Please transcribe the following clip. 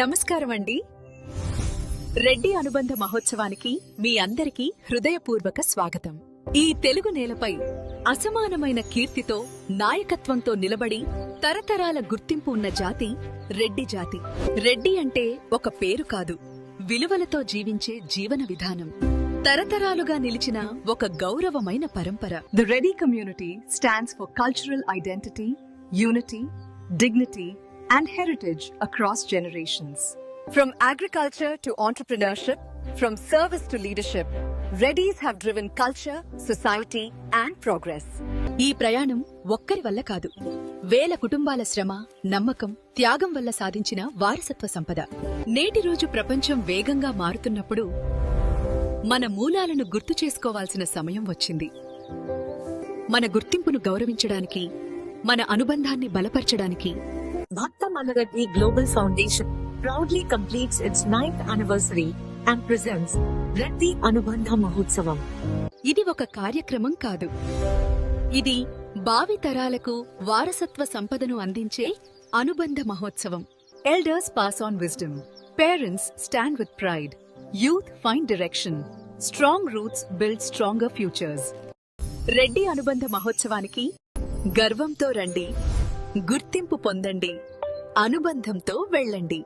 నమస్కారం అండి. రెడ్డి అనుబంధ మహోత్సవానికి మీ అందరికీ హృదయపూర్వక స్వాగతం. ఈ తెలుగు నేలపై అసమానమైన కీర్తితో నాయకత్వంతో నిలబడి తరతరాల గుర్తింపు ఉన్న జాతి రెడ్డి జాతి. రెడ్డి అంటే ఒక పేరు కాదు, విలువలతో జీవించే జీవన విధానం. తరతరాలుగా నిలిచిన ఒక గౌరవమైన పరంపర. The Reddy community stands for cultural identity, unity, dignity, and heritage across generations. From agriculture to entrepreneurship, from service to leadership, Reddys have driven culture, society, and progress. ఈ ప్రయాణం ఒక్కరి వల్ల కాదు, వేల కుటుంబాల శ్రమ, నమ్మకం, త్యాగం వల్ల సాధించిన వారసత్వ సంపద. నేటి రోజు ప్రపంచం వేగంగా మారుతున్నప్పుడు మన మూలాలను గుర్తు చేసుకోవాల్సిన సమయం వచ్చింది. మన గుర్తింపును గౌరవించడానికి, మన అనుబంధాన్ని బలపరచడానికి Bhakta Manareddy Global Foundation proudly completes its 9th anniversary and presents Reddy Anubandha Mahotsavam. ఇది ఒక కార్యక్రమం కాదు, ఇది భావి తరాలకు వారసత్వ సంపదను అందించే అనుబంధ మహోత్సవం. Elders pass on wisdom. Parents stand with pride. Youth find direction. Strong roots build stronger futures. Reddy అనుబంధ మహోత్సవానికి గర్వంతో రండి, గుర్తింపు పొందండి, అనుబంధంతో వెళ్ళండి.